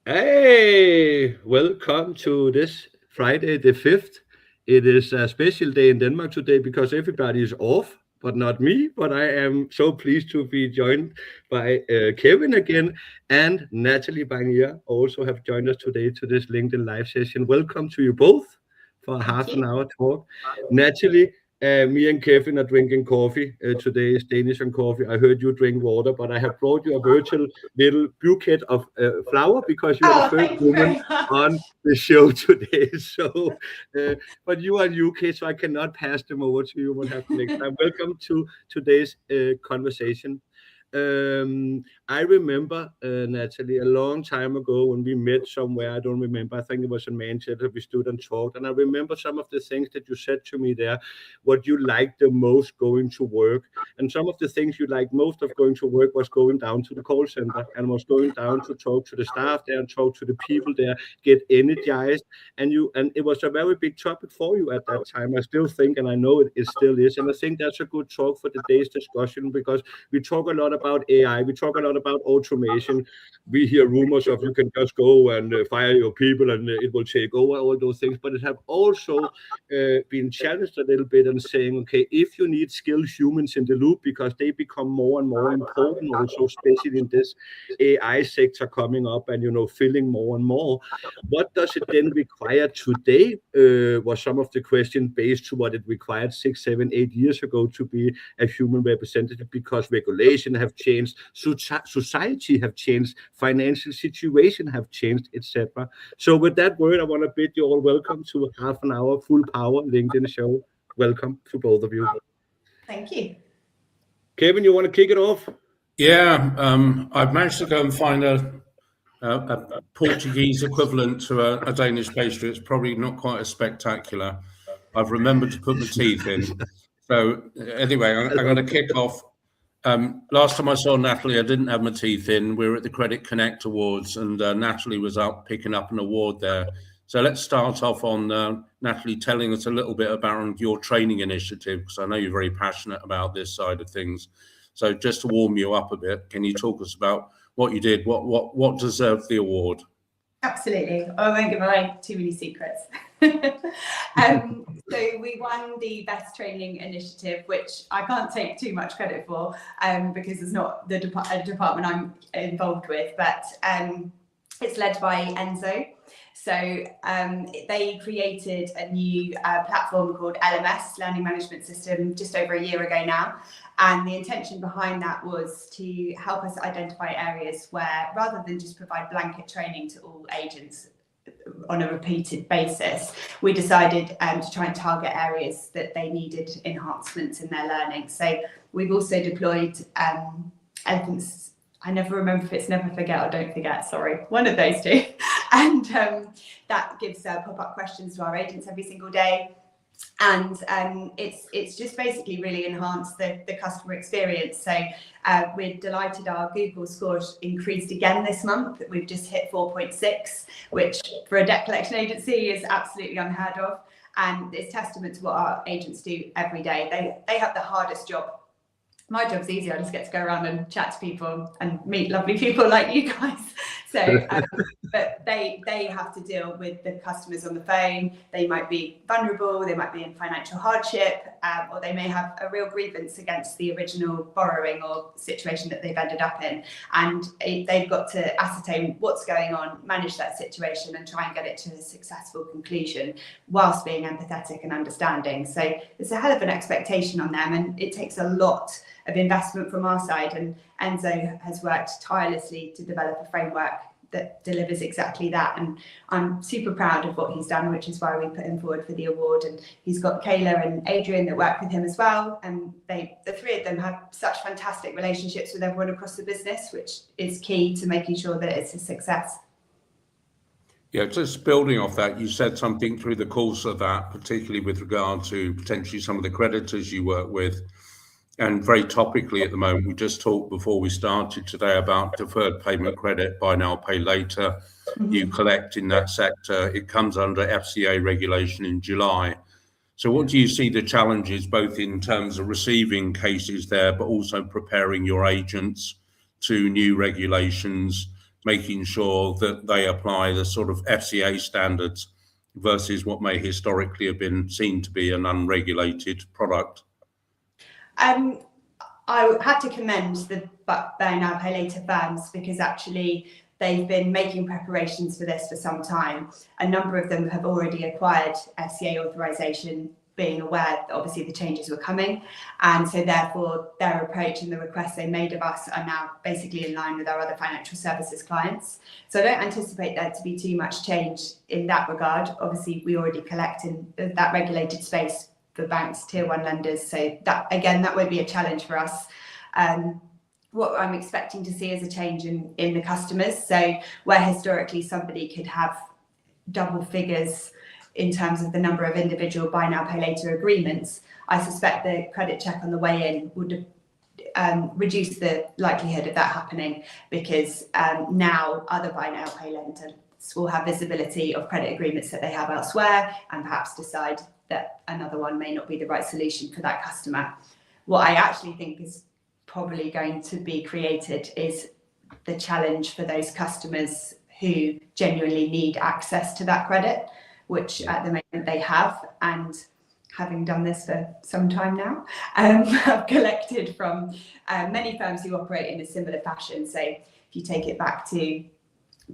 Hey, welcome to this Friday the 5th. It is a special day in Denmark today because everybody is off, but not me. But I am so pleased to be joined by Kevin again, and Natalie Bunyer also have joined us today to this LinkedIn live session. Welcome to you both for a Thank half an you. hour talk. Natalie, me and Kevin are drinking coffee. Today is Danish and coffee. I heard you drink water, but I have brought you a virtual little bouquet of flower because you are the Oh, first thank you woman very much. on the show today. So, but you are in UK, so I cannot pass them over to you. We'll have to next time. Welcome to today's conversation. I remember, Natalie, a long time ago when we met somewhere. I don't remember. I think it was in Manchester. We stood and talked, and I remember some of the things that you said to me there. What you liked the most going to work, and some of the things you liked most of going to work was going down to the call center and was going down to talk to the staff there and talk to the people there, get energized. And it was a very big topic for you at that time. I still think, and I know it still is. And I think that's a good talk for today's discussion because we talk a lot about AI, we talk a lot about automation. We hear rumors of you can just go and fire your people and it will take over all those things. But it have also been challenged a little bit and saying, okay, if you need skilled humans in the loop because they become more and more important, also especially in this AI sector coming up and filling more and more, what does it then require today? Was some of the question based to what it required 6, 7, 8 years ago to be a human representative because regulation have changed, society have changed, financial situation have changed, etc. So with that word, I want to bid you all welcome to half an hour full power LinkedIn show. Welcome to both of you. Thank you. Kevin, you want to kick it off? Yeah, I've managed to go and find a Portuguese equivalent to a Danish pastry. It's probably not quite as spectacular. I've remembered to put my teeth in. So anyway, I'm going to kick off. Last time I saw Natalie, I didn't have my teeth in. We were at the Credit Connect Awards, and Natalie was out picking up an award there. So let's start off on Natalie telling us a little bit about your training initiative, because I know you're very passionate about this side of things. So just to warm you up a bit, can you talk us about what you did, what deserved the award? Absolutely. I won't give away too many secrets. So we won the Best Training Initiative, which I can't take too much credit for because it's not the department I'm involved with, but it's led by Enzo. So they created a new platform called LMS, Learning Management System, just over a year ago now. And the intention behind that was to help us identify areas where, rather than just provide blanket training to all agents on a repeated basis, we decided to try and target areas that they needed enhancements in their learning. So we've also deployed elephants. I never remember if it's never forget or don't forget, sorry, one of those two. And that gives pop-up questions to our agents every single day. And it's just basically really enhanced the customer experience. So we're delighted our Google score increased again this month. We've just hit 4.6, which for a debt collection agency is absolutely unheard of. And it's testament to what our agents do every day. They have the hardest job. My job's easier. I just get to go around and chat to people and meet lovely people like you guys. So, but they have to deal with the customers on the phone. They might be vulnerable, they might be in financial hardship, or they may have a real grievance against the original borrowing or situation that they've ended up in. And they've got to ascertain what's going on, manage that situation and try and get it to a successful conclusion whilst being empathetic and understanding. So it's a hell of an expectation on them, and it takes a lot of investment from our side, and Enzo has worked tirelessly to develop a framework that delivers exactly that, and I'm super proud of what he's done, which is why we put him forward for the award. And he's got Kayla and Adrian that work with him as well, and the three of them have such fantastic relationships with everyone across the business, which is key to making sure that it's a success. Yeah, just building off that, you said something through the course of that, particularly with regard to potentially some of the creditors you work with. And very topically at the moment, we just talked before we started today about deferred payment credit, buy now, pay later. Mm-hmm. You collect in that sector. It comes under FCA regulation in July. So what do you see the challenges, both in terms of receiving cases there, but also preparing your agents to new regulations making sure that they apply the sort of FCA standards versus what may historically have been seen to be an unregulated product? I have to commend the buy now, pay later firms, because actually they've been making preparations for this for some time. A number of them have already acquired FCA authorization, being aware that obviously the changes were coming. And so therefore their approach and the requests they made of us are now basically in line with our other financial services clients. So I don't anticipate there to be too much change in that regard. Obviously we already collect in that regulated space for banks, tier one lenders. So that, again, that won't be a challenge for us. What I'm expecting to see is a change in the customers. So where historically somebody could have double figures in terms of the number of individual buy now, pay later agreements, I suspect the credit check on the way in would reduce the likelihood of that happening, because now other buy now, pay later will have visibility of credit agreements that they have elsewhere and perhaps decide that another one may not be the right solution for that customer. What I actually think is probably going to be created is the challenge for those customers who genuinely need access to that credit, which at the moment they have. And having done this for some time now, I've collected from many firms who operate in a similar fashion. So if you take it back to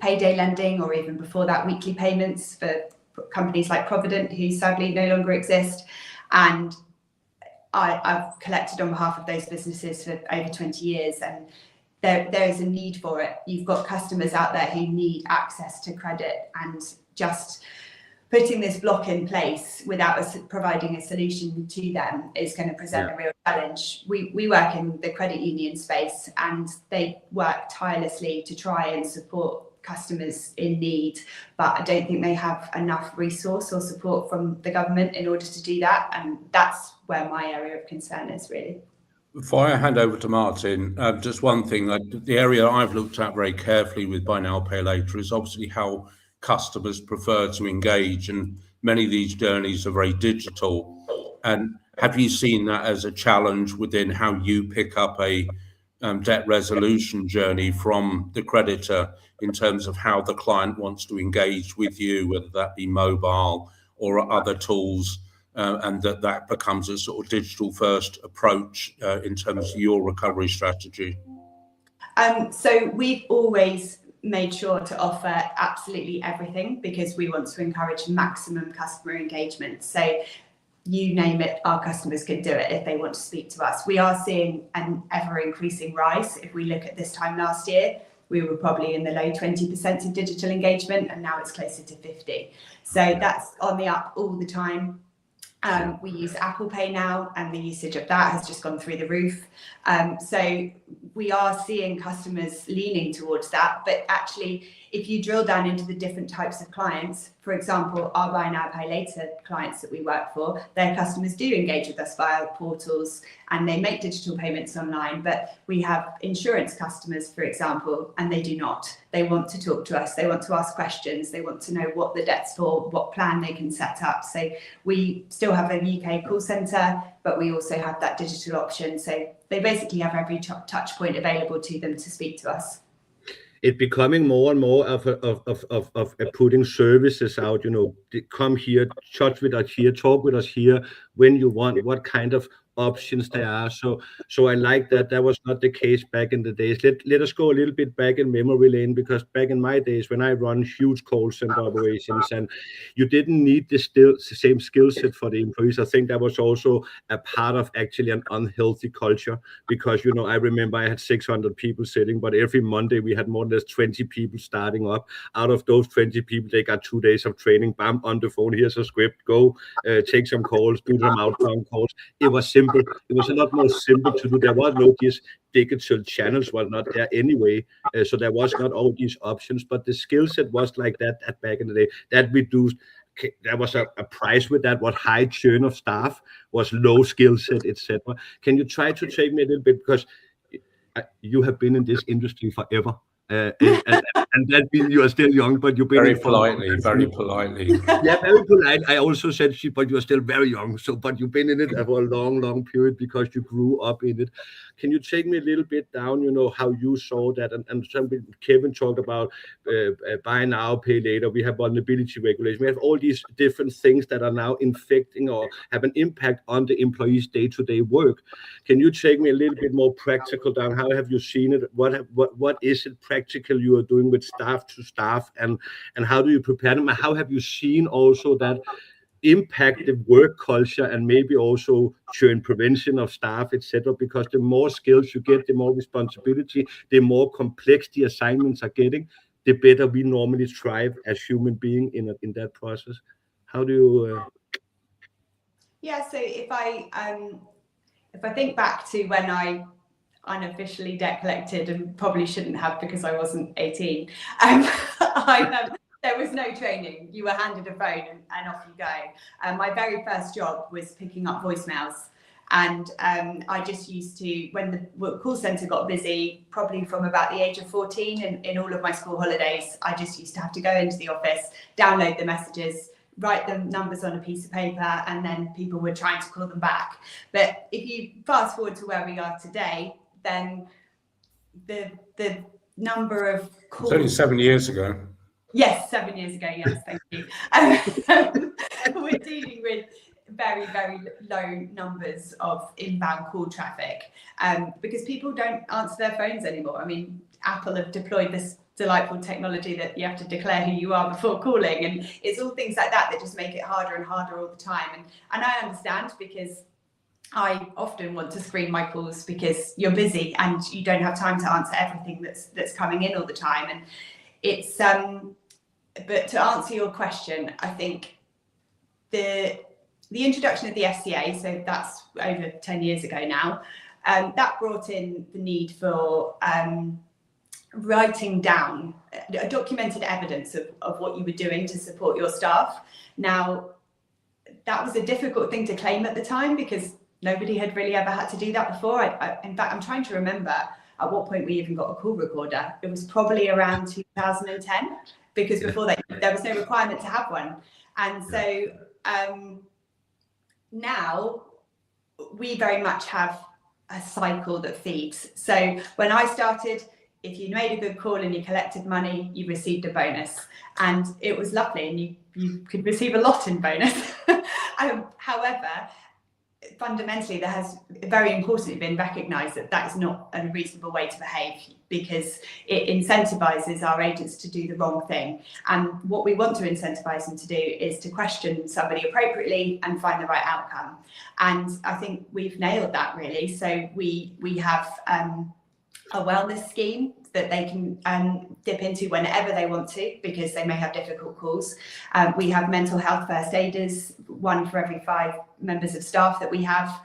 payday lending, or even before that, weekly payments for companies like Provident, who sadly no longer exist. And I've collected on behalf of those businesses for over 20 years, and there is a need for it. You've got customers out there who need access to credit, and just putting this block in place without us providing a solution to them is going to present a real challenge. We work in the credit union space, and they work tirelessly to try and support customers in need, but I don't think they have enough resource or support from the government in order to do that, and that's where my area of concern is, really. Before I hand over to Martin, just one thing, the area I've looked at very carefully with buy now, pay later is obviously how customers prefer to engage, and many of these journeys are very digital. And have you seen that as a challenge within how you pick up a debt resolution journey from the creditor, in terms of how the client wants to engage with you, whether that be mobile or other tools, and that becomes a sort of digital first approach in terms of your recovery strategy? So we've always made sure to offer absolutely everything, because we want to encourage maximum customer engagement. So you name it, our customers can do it if they want to speak to us. We are seeing an ever increasing rise. If we look at this time last year, we were probably in the low 20% of digital engagement, and now it's closer to 50. So that's on the up all the time. We use Apple Pay now, and the usage of that has just gone through the roof. So we are seeing customers leaning towards that. But actually, if you drill down into the different types of clients, for example, our buy now, pay later clients that we work for, their customers do engage with us via portals, and they make digital payments online. But we have insurance customers, for example, and they do not. They want to talk to us. They want to ask questions. They want to know what the debt's for, what plan they can set up. So we still have a UK call centre, but we also have that digital option. So they basically have every touch point available to them to speak to us. It's becoming more and more of putting services out, come here, chat with us here, talk with us here when you want, what kind of options there are. So I like that. That was not the case back in the days. Let us go a little bit back in memory lane, because back in my days when I run huge call center operations, and you didn't need the same skill set for the employees. I think that was also a part of actually an unhealthy culture, because I remember I had 600 people sitting, but every Monday we had more or less 20 people starting up. Out of those 20 people, they got 2 days of training. Bam, on the phone, here's a script, go take some calls, do some outbound calls. It was simple. It was a lot more simple to do. There was no these digital channels, were not there anyway, so there was not all these options, but the skill set was like that back in the day. That reduced. There was a price with that. What high churn of staff was low skill set, etc. Can you try to take me a little bit, because you have been in this industry forever, And that means you are still young, but you've been Very in for a long politely, time. very politely. Yeah, very polite. I also said she, but you're still very young. So, but you've been in it for a long, long period because you grew up in it. Can you take me a little bit down, how you saw that? And something Kevin talked about, buy now, pay later. We have vulnerability regulation. We have all these different things that are now infecting or have an impact on the employees' day-to-day work. Can you take me a little bit more practical down? How have you seen it? What is it practical you are doing with staff to staff, and how do you prepare them? How have you seen also that impact the work culture and maybe also churn prevention of staff, etc.? Because the more skills you get, the more responsibility, the more complex the assignments are getting, the better we normally thrive as human beings in that process. How do you? Yeah, so if I think back to when I unofficially debt collected, and probably shouldn't have because I wasn't 18, there was no training. You were handed a phone and off you go. My very first job was picking up voicemails. And I just used to, when the call centre got busy, probably from about the age of 14, and in all of my school holidays, I just used to have to go into the office, download the messages, write the numbers on a piece of paper, and then people were trying to call them back. But if you fast forward to where we are today, then the number of calls... It's only 7 years ago. Yes, 7 years ago, yes, thank you. We're dealing with very, very low numbers of inbound call traffic because people don't answer their phones anymore. I mean, Apple have deployed this delightful technology that you have to declare who you are before calling, and it's all things like that that just make it harder and harder all the time. And I understand, because I often want to screen my calls because you're busy and you don't have time to answer everything that's coming in all the time. And it's but to answer your question, I think the introduction of the FCA, so that's over 10 years ago now, that brought in the need for writing down a documented evidence of what you were doing to support your staff. Now, that was a difficult thing to claim at the time because nobody had really ever had to do that before. In fact, I'm trying to remember at what point we even got a call recorder. It was probably around 2010, because before that there was no requirement to have one. And so now we very much have a cycle that feeds. So when I started, if you made a good call and you collected money, you received a bonus, and it was lovely, and you could receive a lot in bonus. However, fundamentally, there has very importantly been recognised that that is not a reasonable way to behave, because it incentivises our agents to do the wrong thing. And what we want to incentivise them to do is to question somebody appropriately and find the right outcome. And I think we've nailed that, really. So we have a wellness scheme that they can dip into whenever they want to, because they may have difficult calls. We have mental health first aiders, 1 for every 5 members of staff that we have.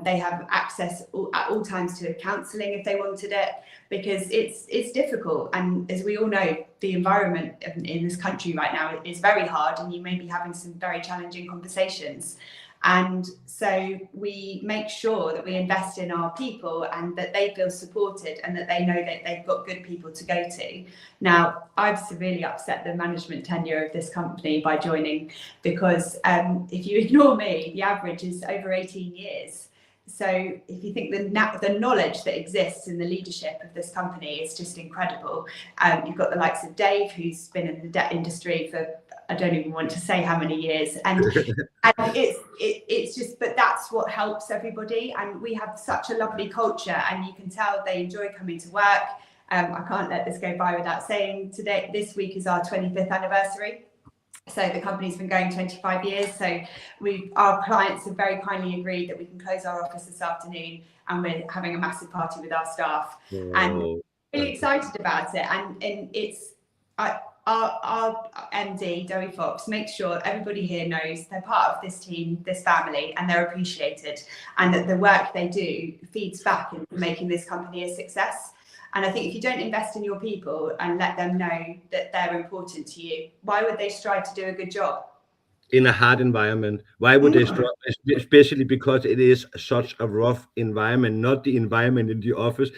They have access at all times to counselling if they wanted it, because it's difficult. And as we all know, the environment in this country right now is very hard, and you may be having some very challenging conversations. And so we make sure that we invest in our people and that they feel supported and that they know that they've got good people to go to. Now, I've severely upset the management tenure of this company by joining, because if you ignore me, the average is over 18 years. So if you think the knowledge that exists in the leadership of this company is just incredible. You've got the likes of Dave, who's been in the debt industry for, I don't even want to say how many years, and it's just, but that's what helps everybody. And we have such a lovely culture, and you can tell they enjoy coming to work. I can't let this go by without saying this week is our 25th anniversary. So the company's been going 25 years. So our clients have very kindly agreed that we can close our office this afternoon, and we're having a massive party with our staff. Oh, and really excited about it. And it's our MD, Zoe Fox, makes sure everybody here knows they're part of this team, this family, and they're appreciated, and that the work they do feeds back into making this company a success. And I think if you don't invest in your people and let them know that they're important to you, why would they strive to do a good job? In a hard environment, why would they strive? Especially because it is such a rough environment, not the environment in the office.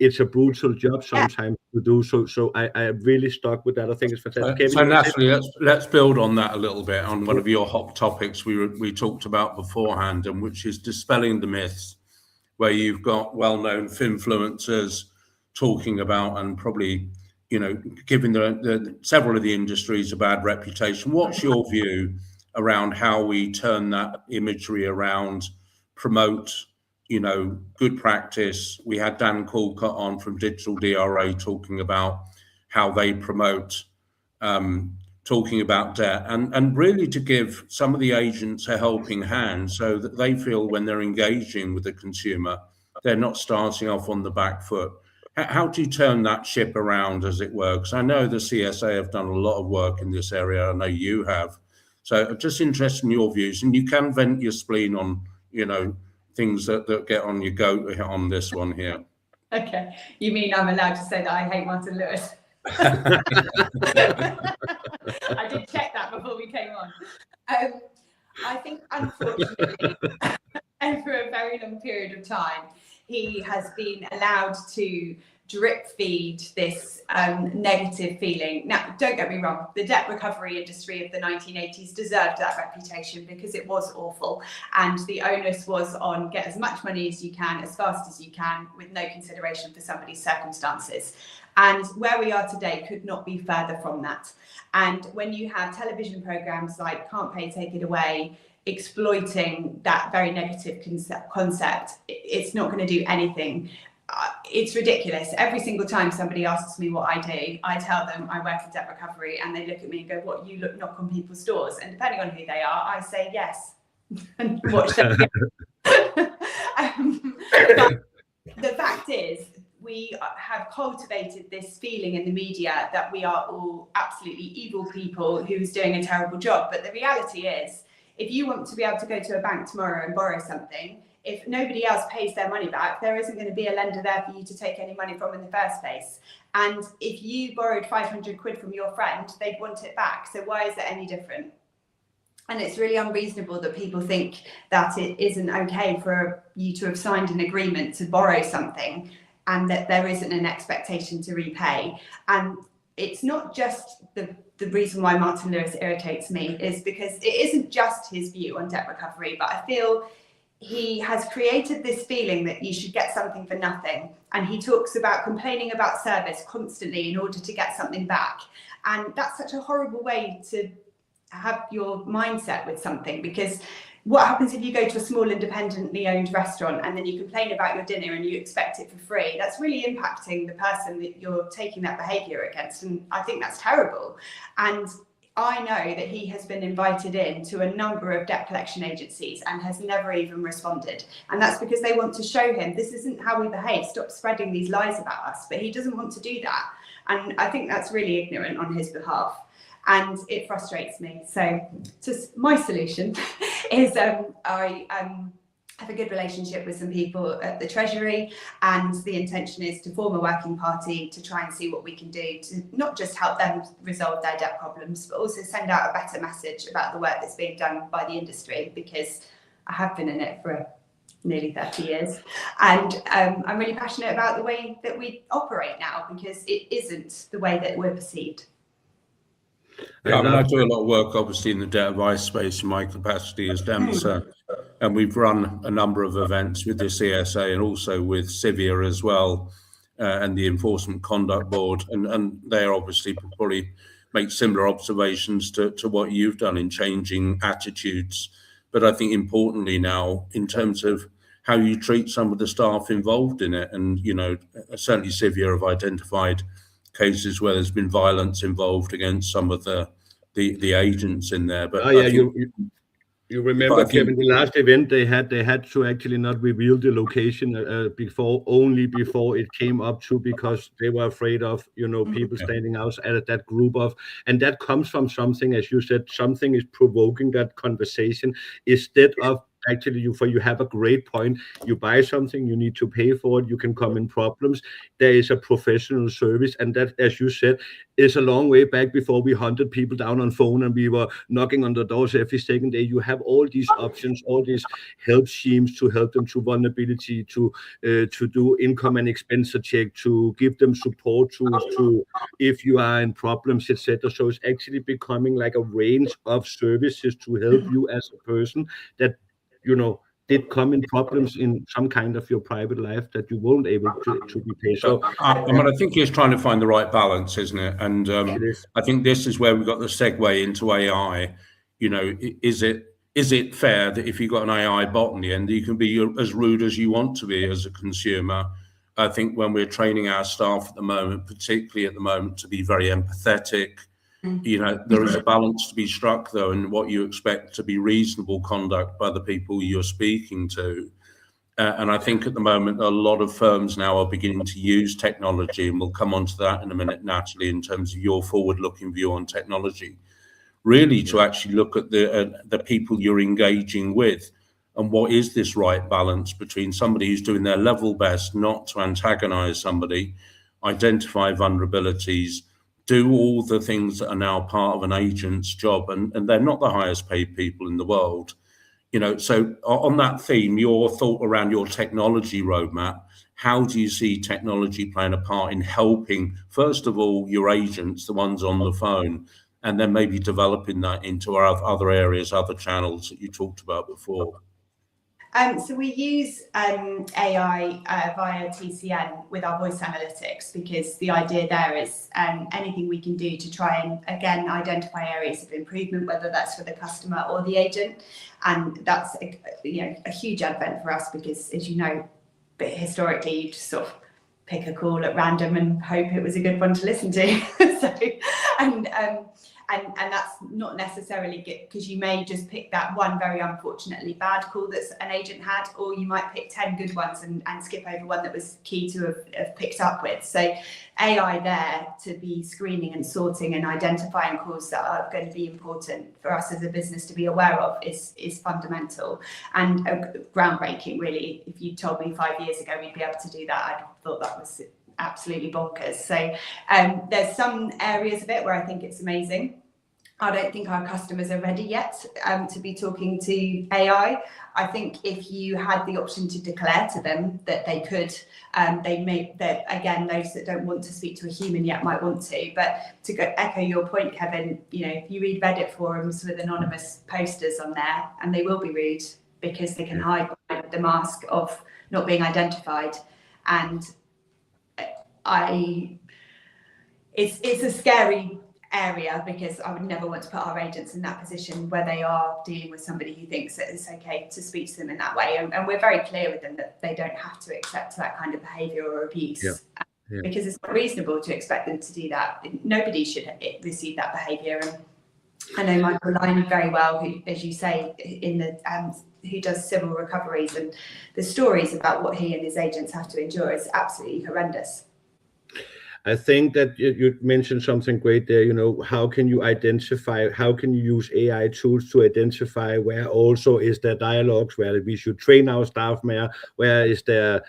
it's a brutal job sometimes to do. So I really stuck with that. I think it's fantastic. Kevin, So Natalie, let's build on that a little bit on one of your hot topics we talked about beforehand, and which is dispelling the myths, where you've got well-known finfluencers talking about and probably, giving the several of the industries a bad reputation. What's your view around how we turn that imagery around, promote, good practice? We had Dan Calcott on from Digital DRA talking about how they promote, talking about debt, and really to give some of the agents a helping hand so that they feel when they're engaging with the consumer, they're not starting off on the back foot. How do you turn that ship around, as it were? Because I know the CSA have done a lot of work in this area. I know you have. So I'm just interested in your views, and you can vent your spleen on, things that get on your goat on this one here. Okay, you mean I'm allowed to say that I hate Martin Lewis? I did check that before we came on. I think, unfortunately, over a very long period of time, he has been allowed to drip feed this negative feeling. Now, don't get me wrong, the debt recovery industry of the 1980s deserved that reputation because it was awful, and the onus was on get as much money as you can, as fast as you can, with no consideration for somebody's circumstances. And where we are today could not be further from that. And when you have television programs like Can't Pay, Take It Away, exploiting that very negative concept, it's not going to do anything. It's ridiculous. Every single time somebody asks me what I do, I tell them I work in debt recovery, and they look at me and go, "What, you knock on people's doors?" And depending on who they are, I say yes and watch them. But the fact is, we have cultivated this feeling in the media that we are all absolutely evil people who's doing a terrible job. But the reality is, if you want to be able to go to a bank tomorrow and borrow something, if nobody else pays their money back, there isn't going to be a lender there for you to take any money from in the first place. And if you borrowed 500 quid from your friend, they'd want it back. So why is it any different? And it's really unreasonable that people think that it isn't okay for you to have signed an agreement to borrow something and that there isn't an expectation to repay. And it's not just the reason why Martin Lewis irritates me is because it isn't just his view on debt recovery, but I feel he has created this feeling that you should get something for nothing. And he talks about complaining about service constantly in order to get something back. And that's such a horrible way to have your mindset with something, because what happens if you go to a small independently owned restaurant and then you complain about your dinner and you expect it for free? That's really impacting the person that you're taking that behaviour against. And I think that's terrible. And I know that he has been invited in to a number of debt collection agencies and has never even responded. And that's because they want to show him this isn't how we behave. Stop spreading these lies about us. But he doesn't want to do that. And I think that's really ignorant on his behalf. And it frustrates me. So just my solution is I have a good relationship with some people at the Treasury, and the intention is to form a working party to try and see what we can do to not just help them resolve their debt problems, but also send out a better message about the work that's being done by the industry, because I have been in it for nearly 30 years. And I'm really passionate about the way that we operate now, because it isn't the way that we're perceived. Yeah, I mean, I do a lot of work, obviously, in the debt advice space in my capacity as DEMSA, and we've run a number of events with the CSA and also with Civia as well, and the Enforcement Conduct Board, and they obviously probably make similar observations to what you've done in changing attitudes. But I think importantly now, in terms of how you treat some of the staff involved in it, and certainly Civia have identified cases where there's been violence involved against some of the agents in there. But you remember, Kevin, the last event they had to actually not reveal the location before it came up to, because they were afraid of people standing outside at that group of, and that comes from something, as you said, something is provoking that conversation instead of actually you have a great point. You buy something, you need to pay for it, you can come in problems. There is a professional service, and that, as you said, is a long way back before we hunted people down on phone and we were knocking on the doors every second day. You have all these options, all these help schemes to help them through vulnerability, to do income and expenditure check, to give them support tools, to if you are in problems, etc. So it's actually becoming like a range of services to help you as a person that did come in problems in some kind of your private life that you weren't able to repay. So I think it's trying to find the right balance, isn't it? And it is. I think this is where we've got the segue into AI. Is it fair that if you've got an AI bot in the end, you can be as rude as you want to be as a consumer? I think when we're training our staff at the moment, particularly at the moment, to be very empathetic, there is a balance to be struck, though, in what you expect to be reasonable conduct by the people you're speaking to. And I think at the moment, a lot of firms now are beginning to use technology, and we'll come on to that in a minute, Natalie, in terms of your forward-looking view on technology, really to actually look at the people you're engaging with and what is this right balance between somebody who's doing their level best not to antagonize somebody, identify vulnerabilities, do all the things that are now part of an agent's job, and they're not the highest paid people in the world. So on that theme, your thought around your technology roadmap, how do you see technology playing a part in helping, first of all, your agents, the ones on the phone, and then maybe developing that into our other areas, other channels that you talked about before? So we use AI via TCN with our voice analytics, because the idea there is anything we can do to try and, again, identify areas of improvement, whether that's for the customer or the agent. And that's a huge advent for us, because, as you know, historically, you just sort of pick a call at random and hope it was a good one to listen to. And that's not necessarily good, because you may just pick that one very unfortunately bad call that an agent had, or you might pick 10 good ones and skip over one that was key to have picked up with. So AI there to be screening and sorting and identifying calls that are going to be important for us as a business to be aware of is fundamental and groundbreaking, really. If you told me 5 years ago we'd be able to do that, I'd thought that was absolutely bonkers. So there's some areas of it where I think it's amazing. I don't think our customers are ready yet to be talking to AI. I think if you had the option to declare to them that they could, again, those that don't want to speak to a human yet might want to. But to echo your point, Kevin, if you read Reddit forums with anonymous posters on there, and they will be rude because they can hide behind the mask of not being identified. And it's a scary area, because I would never want to put our agents in that position where they are dealing with somebody who thinks that it's okay to speak to them in that way. And we're very clear with them that they don't have to accept that kind of behaviour or abuse, because it's not reasonable to expect them to do that. Nobody should receive that behaviour. And I know Michael Lyne very well, who, as you say, who does civil recoveries, and the stories about what he and his agents have to endure is absolutely horrendous. I think that you mentioned something great there. How can you identify, how can you use AI tools to identify where also is there dialogues where we should train our staff more, where is there,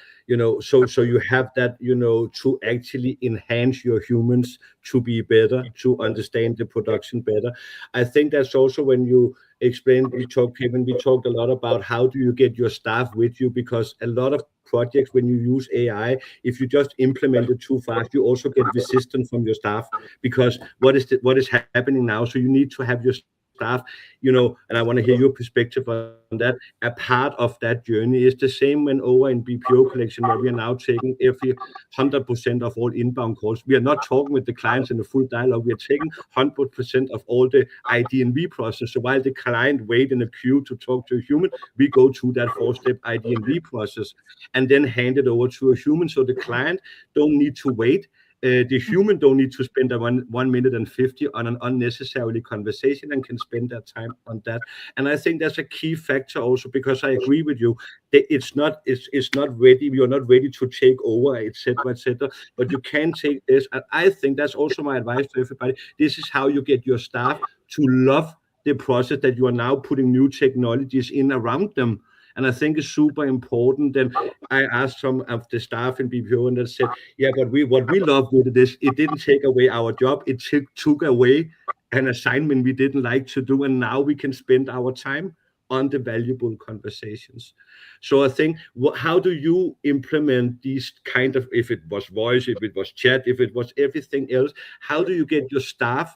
so you have that, to actually enhance your humans to be better, to understand the production better. I think that's also when you explained, Kevin, we talked a lot about how do you get your staff with you, because a lot of projects, when you use AI, if you just implement it too fast, you also get resistance from your staff, because what is happening now? So you need to have your staff, and I want to hear your perspective on that. A part of that journey is the same when over in BPO collection, where we are now taking every 100% of all inbound calls. We are not talking with the clients in a full dialogue. We are taking 100% of all the ID&V process. So while the client wait in a queue to talk to a human, we go through that 4-step ID&V process and then hand it over to a human. So the client don't need to wait. The human don't need to spend 1 minute and 50 on an unnecessarily conversation, and can spend that time on that. And I think that's a key factor also, because I agree with you. It's not ready. You're not ready to take over, etc., etc. But you can take this. And I think that's also my advice to everybody. This is how you get your staff to love the process, that you are now putting new technologies in around them. And I think it's super important. And I asked some of the staff in BPO, and they said, yeah, but what we love with this, it didn't take away our job. It took away an assignment we didn't like to do. And now we can spend our time on the valuable conversations. So I think, how do you implement these kind of, if it was voice, if it was chat, if it was everything else, how do you get your staff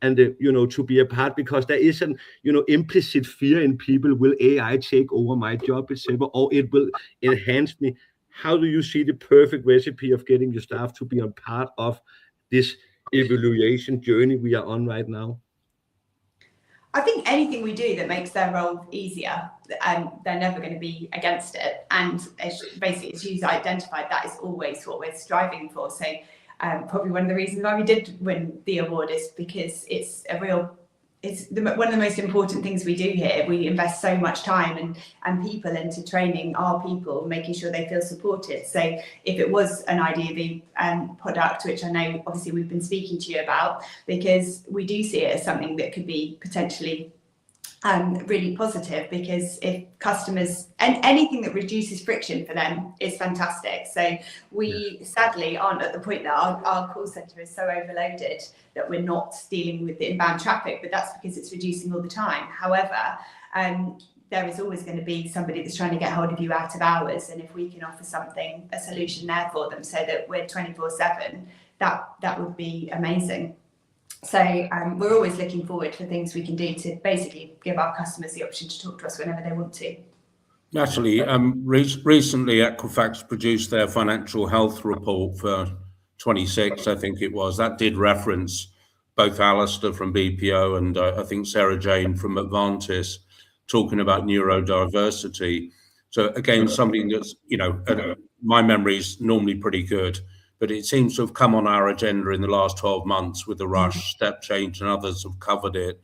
and to be a part? Because there is an implicit fear in people: will AI take over my job, etc., or it will enhance me? How do you see the perfect recipe of getting your staff to be a part of this evaluation journey we are on right now? I think anything we do that makes their role easier, they're never going to be against it. And basically, as you identified, that is always what we're striving for. So probably one of the reasons why we did win the award is because it's one of the most important things we do here. We invest so much time and people into training our people, making sure they feel supported. So if it was an IDV product, which I know obviously we've been speaking to you about, because we do see it as something that could be potentially really positive, because if customers, and anything that reduces friction for them is fantastic. So we sadly aren't at the point that our call center is so overloaded that we're not dealing with the inbound traffic, but that's because it's reducing all the time. However, there is always going to be somebody that's trying to get hold of you out of hours, and if we can offer a solution there for them so that we're 24/7, that would be amazing. So we're always looking forward for things we can do to basically give our customers the option to talk to us whenever they want to. Natalie, recently Equifax produced their financial health report for 26, I think it was. That did reference both Alistair from BPO and I think Sarah Jane from Advantis, talking about neurodiversity. So again, something that's, my memory is normally pretty good, but it seems to have come on our agenda in the last 12 months with the Rush, Step Change, and others have covered it.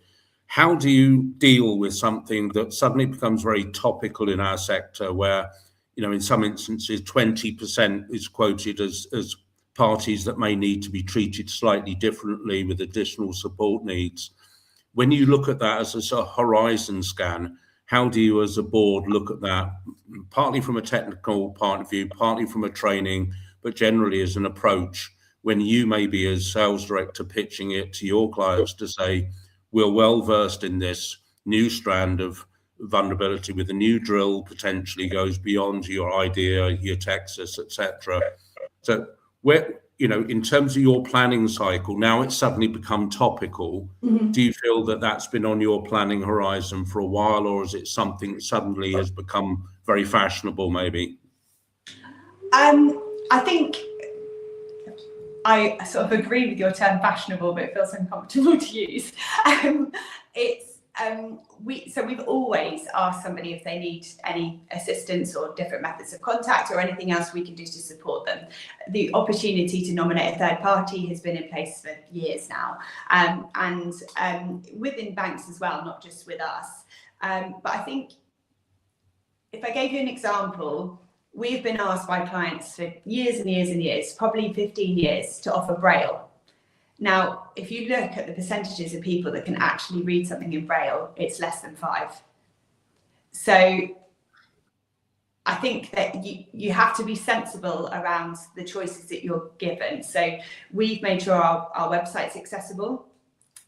How do you deal with something that suddenly becomes very topical in our sector, where, in some instances, 20% is quoted as parties that may need to be treated slightly differently with additional support needs? When you look at that as a horizon scan, how do you as a board look at that, partly from a technical point of view, partly from a training, but generally as an approach, when you may be as sales director pitching it to your clients to say, we're well versed in this new strand of vulnerability with a new drill, potentially goes beyond your idea, your Texas, etc. So where, in terms of your planning cycle, now it's suddenly become topical. Mm-hmm. Do you feel that that's been on your planning horizon for a while, or is it something that suddenly has become very fashionable maybe? I think I sort of agree with your term fashionable, but it feels uncomfortable to use. We've always asked somebody if they need any assistance or different methods of contact or anything else we can do to support them. The opportunity to nominate a third party has been in place for years now, and within banks as well, not just with us. But I think if I gave you an example, we've been asked by clients for years and years and years, probably 15 years, to offer Braille. Now, if you look at the percentages of people that can actually read something in Braille, it's less than 5. So I think that you have to be sensible around the choices that you're given. So we've made sure our website's accessible.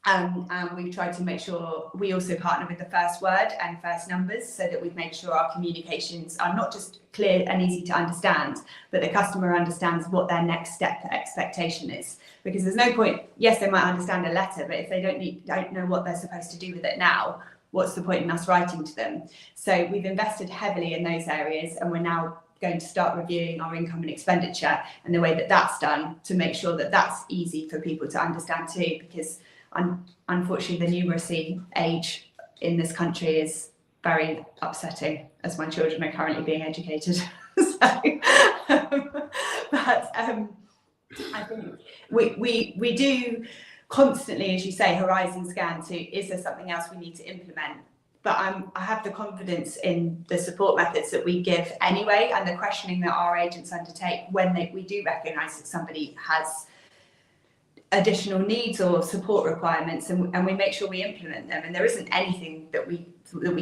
And we've tried to make sure we also partner with the first word and first numbers, so that we've made sure our communications are not just clear and easy to understand, but the customer understands what their next step expectation is. Because there's no point, yes, they might understand a letter, but if they don't know what they're supposed to do with it now, what's the point in us writing to them? So we've invested heavily in those areas, and we're now going to start reviewing our income and expenditure and the way that that's done to make sure that that's easy for people to understand too, because unfortunately, the numeracy age in this country is very upsetting, as my children are currently being educated. I think we do constantly, as you say, horizon scan to, is there something else we need to implement? But I have the confidence in the support methods that we give anyway, and the questioning that our agents undertake when we do recognise that somebody has additional needs or support requirements, and we make sure we implement them, and there isn't anything that we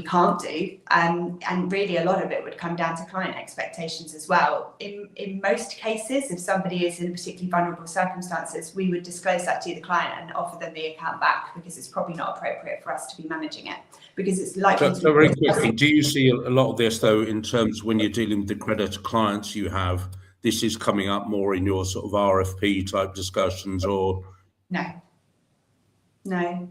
can't do, and really a lot of it would come down to client expectations as well. In most cases, if somebody is in particularly vulnerable circumstances, we would disclose that to the client and offer them the account back, because it's probably not appropriate for us to be managing it, because it's likely So very quickly, do you see a lot of this though in terms when you're dealing with the creditor clients you have? This is coming up more in your sort of RFP type discussions, or no,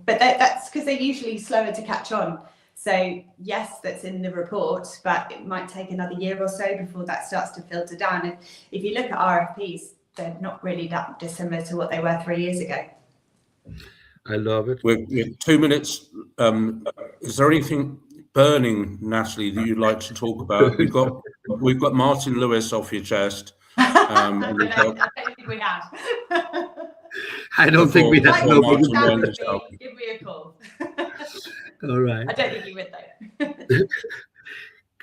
but that's because they're usually slower to catch on. So yes, that's in the report, but it might take another year or so before that starts to filter down. And if you look at RFPs, they're not really that dissimilar to what they were 3 years ago. I love it. we're 2 minutes. Is there anything burning, Natalie, that you'd like to talk about? We've got Martin Lewis off your chest. I don't think we have. I don't think we have. No, Martin Give me a call. all right. I don't think you would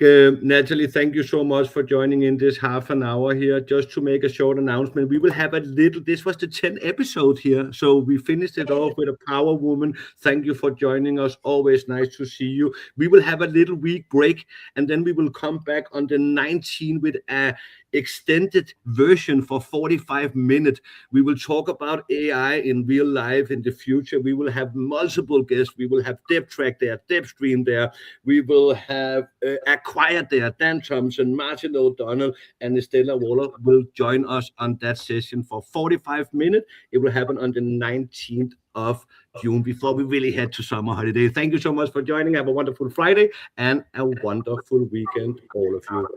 though. Natalie, thank you so much for joining in this half an hour here. Just to make a short announcement, we will have this was the 10th episode here, so we finished it off with a power woman. Thank you for joining us. Always nice to see you. We will have a little week break, and then we will come back on the 19th with a extended version for 45 minutes. We will talk about AI in real life in the future. We will have multiple guests. We will have DevTrack there, DevStream there. We will have Acquired there. Dan Thompson, Martin O'Donnell, and Stella Waller will join us on that session for 45 minutes. It will happen on the 19th of June before we really head to summer holiday. Thank you so much for joining. Have a wonderful Friday and a wonderful weekend, all of you.